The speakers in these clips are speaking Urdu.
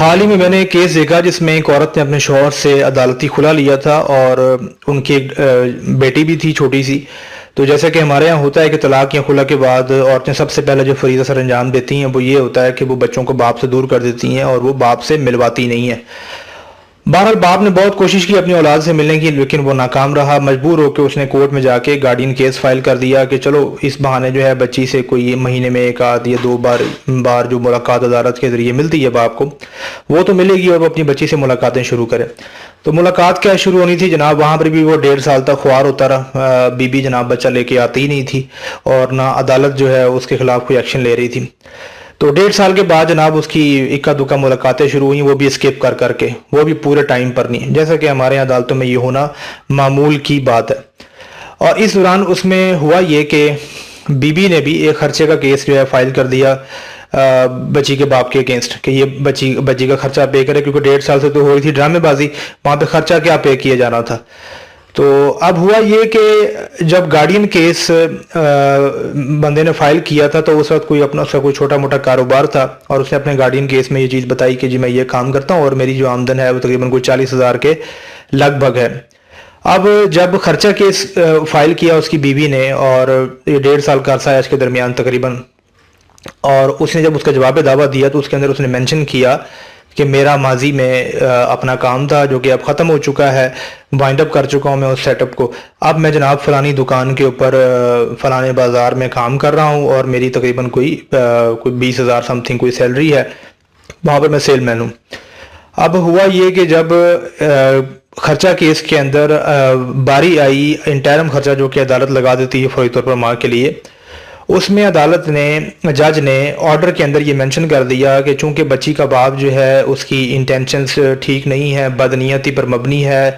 حال ہی میں نے ایک کیس دیکھا جس میں ایک عورت نے اپنے شوہر سے عدالتی کھلا لیا تھا اور ان کی ایک بیٹی بھی تھی چھوٹی سی. تو جیسا کہ ہمارے یہاں ہوتا ہے کہ طلاق یا خلا کے بعد عورتیں سب سے پہلے جو فریضہ سر انجام دیتی ہیں وہ یہ ہوتا ہے کہ وہ بچوں کو باپ سے دور کر دیتی ہیں اور وہ باپ سے ملواتی نہیں ہیں. بہرحال باپ نے بہت کوشش کی اپنی اولاد سے ملنے کی لیکن وہ ناکام رہا. مجبور ہو کے اس نے کورٹ میں جا کے گارڈین کیس فائل کر دیا کہ چلو اس بہانے جو ہے بچی سے کوئی مہینے میں ایک آدھ یا دو بار جو ملاقات عدالت کے ذریعے ملتی ہے باپ کو وہ تو ملے گی اور وہ اپنی بچی سے ملاقاتیں شروع کرے. تو ملاقات کیا شروع ہونی تھی جناب, وہاں پر بھی وہ 1.5 سال تک خوار ہوتا رہا. بی جناب بچہ لے کے آتی ہی نہیں تھی اور نہ عدالت جو ہے اس کے خلاف کوئی ایکشن لے رہی تھی. تو 1.5 سال کے بعد جناب اس کی اکا دکا ملاقاتیں شروع ہوئیں, وہ بھی اسکیپ کر کے, وہ بھی پورے ٹائم پر نہیں, جیسا کہ ہمارے یہاں عدالتوں میں یہ ہونا معمول کی بات ہے. اور اس دوران اس میں ہوا یہ کہ بی نے بھی ایک خرچے کا کیس جو ہے فائل کر دیا بچی کے باپ کے اگینسٹ کہ یہ بچی کا خرچہ پے کرے, کیونکہ 1.5 سال سے تو ہو رہی تھی ڈرامے بازی, وہاں پہ خرچہ کیا پے کیا جانا تھا. تو اب ہوا یہ کہ جب گارڈین کیس بندے نے فائل کیا تھا تو اس وقت اس کا کوئی چھوٹا موٹا کاروبار تھا اور اس نے اپنے گارڈین کیس میں یہ چیز بتائی کہ جی میں یہ کام کرتا ہوں اور میری جو آمدن ہے وہ تقریباً کوئی 40,000 کے لگ بھگ ہے. اب جب خرچہ کیس فائل کیا اس کی بیوی نے اور یہ 1.5 سال کا عرصہ ہے اس کے درمیان تقریباً, اور اس نے جب اس کا جواب دعویٰ دیا تو اس کے اندر اس نے مینشن کیا کہ میرا ماضی میں اپنا کام تھا جو کہ اب ختم ہو چکا ہے, وائنڈ اپ کر چکا ہوں میں اس سیٹ اپ کو. اب میں جناب فلانی دکان کے اوپر فلانے بازار میں کام کر رہا ہوں اور میری تقریباً کوئی 20,000 سم تھنگ کوئی سیلری ہے, وہاں پر میں سیل مین ہوں. اب ہوا یہ کہ جب خرچہ کیس کے اندر باری آئی انٹرم خرچہ جو کہ عدالت لگا دیتی ہے فوری طور پر ماں کے لیے, اس میں عدالت نے جج نے آرڈر کے اندر یہ مینشن کر دیا کہ چونکہ بچی کا باپ جو ہے اس کی انٹینشنز ٹھیک نہیں ہے, بدنیتی پر مبنی ہے.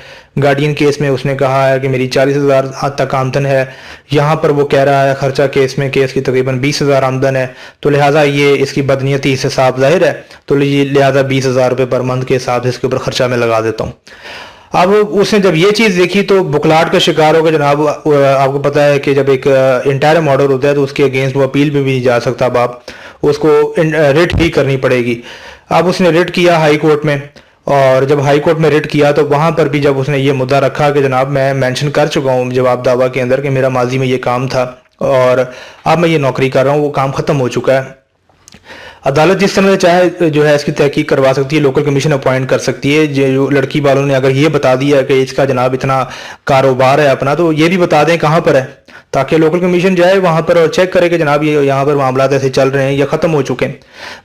گارڈین کیس میں اس نے کہا ہے کہ میری 40,000 حد تک آمدن ہے, یہاں پر وہ کہہ رہا ہے خرچہ کیس میں کیس کی تقریباً 20,000 آمدن ہے, تو لہٰذا یہ اس کی بدنیتی سے صاف ظاہر ہے, تو لہٰذا 20,000 روپے پر منتھ کے حساب سے اس کے اوپر خرچہ میں لگا دیتا ہوں. اب اس نے جب یہ چیز دیکھی تو بکلاٹ کا شکار ہو گیا جناب. آپ کو پتہ ہے کہ جب ایک انٹرم آرڈر ہوتا ہے تو اس کے اگینسٹ وہ اپیل میں بھی نہیں جا سکتا باپ, اس کو ریٹ ہی کرنی پڑے گی. اب اس نے ریٹ کیا ہائی کورٹ میں, اور جب ہائی کورٹ میں ریٹ کیا تو وہاں پر بھی جب اس نے یہ مدعا رکھا کہ جناب میں مینشن کر چکا ہوں جواب دعویٰ کے اندر کہ میرا ماضی میں یہ کام تھا اور اب میں یہ نوکری کر رہا ہوں, وہ کام ختم ہو چکا ہے. عدالت جس طرح چاہے جو ہے اس کی تحقیق کروا سکتی ہے, لوکل کمیشن اپوائنٹ کر سکتی ہے. جو لڑکی والوں نے اگر یہ بتا دیا کہ اس کا جناب اتنا کاروبار ہے اپنا, تو یہ بھی بتا دیں کہاں پر ہے, تاکہ لوکل کمیشن جائے وہاں پر اور چیک کرے کہ جناب یہ یہاں پر معاملات ایسے چل رہے ہیں یا ختم ہو چکے ہیں.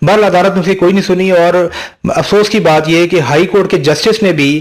بہرحال عدالت نے اسے کوئی نہیں سنی, اور افسوس کی بات یہ ہے کہ ہائی کورٹ کے جسٹس نے بھی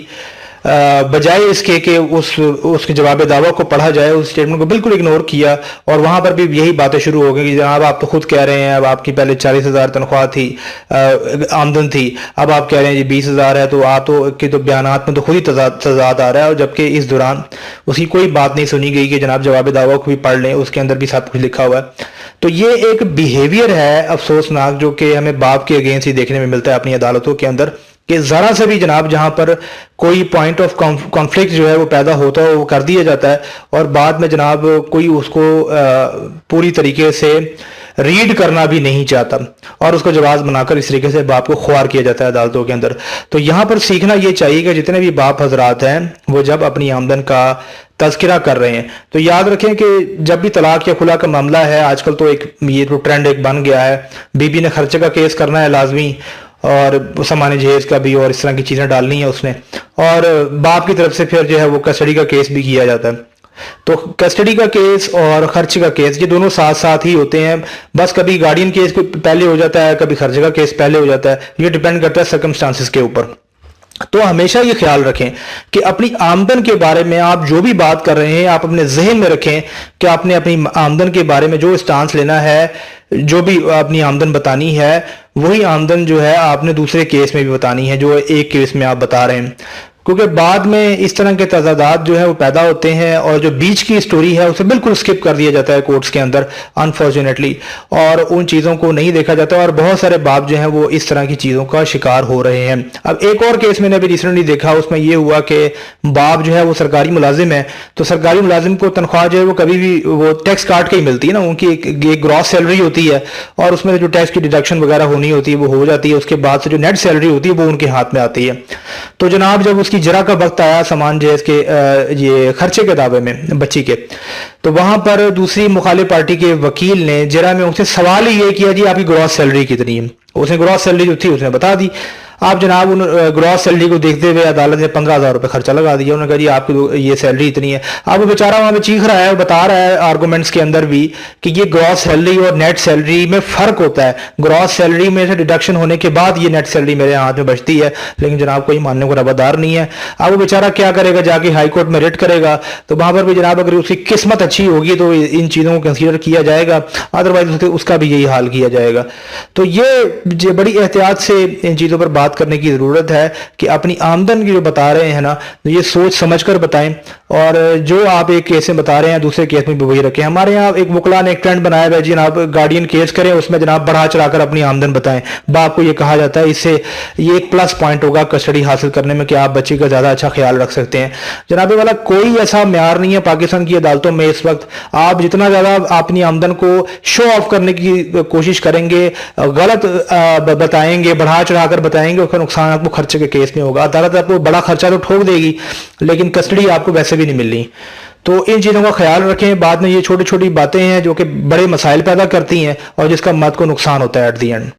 بجائے اس کے کہ اس کے جواب دعویٰ کو پڑھا جائے اس اسٹیٹمنٹ کو بالکل اگنور کیا, اور وہاں پر بھی یہی باتیں شروع ہو گئی کہ جناب آپ تو خود کہہ رہے ہیں اب آپ کی پہلے 40,000 تنخواہ تھی آمدن تھی, اب آپ کہہ رہے ہیں جی 20,000 ہے, تو آپ کے تو بیانات میں تو خود ہی تضاد آ رہا ہے. اور جبکہ اس دوران اس کی کوئی بات نہیں سنی گئی کہ جناب جواب دعویٰ کو بھی پڑھ لیں, اس کے اندر بھی سب کچھ لکھا ہوا ہے. تو یہ ایک بیہیویئر ہے افسوسناک جو کہ ہمیں باپ کے اگینسٹ ہی دیکھنے میں ملتا ہے اپنی عدالتوں کے اندر, کہ ذرا سے بھی جناب جہاں پر کوئی پوائنٹ آف کانفلکٹ جو ہے وہ پیدا ہوتا ہے وہ کر دیا جاتا ہے, اور بعد میں جناب کوئی اس کو پوری طریقے سے ریڈ کرنا بھی نہیں چاہتا اور اس کو جواز بنا کر اس طریقے سے باپ کو خوار کیا جاتا ہے عدالتوں کے اندر. تو یہاں پر سیکھنا یہ چاہیے کہ جتنے بھی باپ حضرات ہیں وہ جب اپنی آمدن کا تذکرہ کر رہے ہیں تو یاد رکھیں کہ جب بھی طلاق یا خلا کا معاملہ ہے, آج کل تو ایک یہ تو ٹرینڈ ایک بن گیا ہے, بیوی نے خرچے کا کیس کرنا ہے لازمی, اور سامان جہیز کا بھی, اور اس طرح کی چیزیں ڈالنی ہیں اس نے, اور باپ کی طرف سے پھر جو ہے وہ کسٹڈی کا کیس بھی کیا جاتا ہے. تو کسٹڈی کا کیس اور خرچ کا کیس یہ دونوں ساتھ ساتھ ہی ہوتے ہیں, بس کبھی گارڈین کیس کو پہلے ہو جاتا ہے, کبھی خرچے کا کیس پہلے ہو جاتا ہے, یہ ڈیپینڈ کرتا ہے سرکمسٹانسز کے اوپر. تو ہمیشہ یہ خیال رکھیں کہ اپنی آمدن کے بارے میں آپ جو بھی بات کر رہے ہیں آپ اپنے ذہن میں رکھیں کہ آپ نے اپنی آمدن کے بارے میں جو اسٹانس لینا ہے, جو بھی اپنی آمدن بتانی ہے, وہی آمدن جو ہے آپ نے دوسرے کیس میں بھی بتانی ہے جو ایک کیس میں آپ بتا رہے ہیں. کیونکہ بعد میں اس طرح کے تضادات جو ہے وہ پیدا ہوتے ہیں اور جو بیچ کی سٹوری ہے اسے بالکل سکپ کر دیا جاتا ہے کورٹس کے اندر انفارچونیٹلی، اور ان چیزوں کو نہیں دیکھا جاتا، اور بہت سارے باپ جو ہیں وہ اس طرح کی چیزوں کا شکار ہو رہے ہیں۔ اب ایک اور کیس میں نے ابھی ریسنٹلی دیکھا، اس میں یہ ہوا کہ باپ جو ہے وہ سرکاری ملازم ہے، تو سرکاری ملازم کو تنخواہ جو ہے وہ کبھی بھی وہ ٹیکس کاٹ کے ہی ملتی ہے نا، ان کی ایک گراس سیلری ہوتی ہے اور اس میں جو ٹیکس کی ڈیڈکشن وغیرہ ہونی ہوتی ہے وہ ہو جاتی ہے، اس کے بعد سے جو نیٹ سیلری ہوتی ہے وہ ان کے ہاتھ میں آتی ہے۔ تو جناب جب اس کی جرا کا وقت آیا سامان جہیز کے یہ خرچے کے دعوے میں بچی کے، تو وہاں پر دوسری مخالف پارٹی کے وکیل نے جرا میں ان سے سوال ہی یہ کیا جی آپ کی گراس سیلری کتنی ہے؟ اس نے گراس سیلری جو تھی اس نے بتا دی۔ آپ جناب ان گراس سیلری کو دیکھتے ہوئے عدالت نے 15,000 روپے خرچہ لگا دیا، انہوں نے کہا جی آپ کی یہ سیلری اتنی ہے۔ اب وہ بیچارہ وہاں پہ چیخ رہا ہے اور بتا رہا ہے آرگومنٹس کے اندر بھی کہ یہ گراس سیلری اور نیٹ سیلری میں فرق ہوتا ہے، گراس سیلری میں سے ڈیڈکشن ہونے کے بعد یہ نیٹ سیلری میرے ہاتھ میں بچتی ہے، لیکن جناب کوئی ماننے کو روادار نہیں ہے۔ اب وہ بیچارہ کیا کرے گا، جا کے ہائی کورٹ میں ریٹ کرے گا، تو وہاں پر بھی جناب اگر اس کی قسمت اچھی ہوگی تو ان چیزوں کو کنسیڈر کیا جائے گا، ادروائز اس کا بھی یہی حال کیا جائے گا۔ تو یہ بڑی احتیاط سے ان چیزوں پر بات کرنے کی ضرورت ہے کہ اپنی آمدن کی جو بتا رہے ہیں نا یہ سوچ سمجھ کر بتائیں، اور جو آپ ایک کیس میں بتا رہے ہیں دوسرے کیس میں بھی وہی رکھیں۔ ہمارے یہاں ایک وکلا نے ایک ٹرینڈ بنایا ہے جناب گارڈین کیس کریں، اس میں جناب بڑھا چڑھا کر اپنی آمدن بتائیں، باپ کو یہ کہا جاتا ہے اس سے یہ ایک پلس پوائنٹ ہوگا کسٹڈی حاصل کرنے میں کہ آپ بچے کا زیادہ اچھا خیال رکھ سکتے ہیں۔ جناب والا کوئی ایسا معیار نہیں ہے پاکستان کی عدالتوں میں اس وقت، آپ جتنا زیادہ اپنی آمدن کو شو آف کرنے کی کوشش کریں گے، غلط بتائیں گے، بڑھا چڑھا کر بتائیں گے، اس کا نقصان آپ کو خرچے کے کیس میں ہوگا۔ عدالت آپ کو بڑا خرچہ تو ٹھوک دے گی لیکن کسٹڈی آپ کو ویسے بھی نہیں ملنی۔ تو ان چیزوں کا خیال رکھیں، بعد میں یہ چھوٹی چھوٹی باتیں ہیں جو کہ بڑے مسائل پیدا کرتی ہیں اور جس کا مت کو نقصان ہوتا ہے ایٹ دی اینڈ۔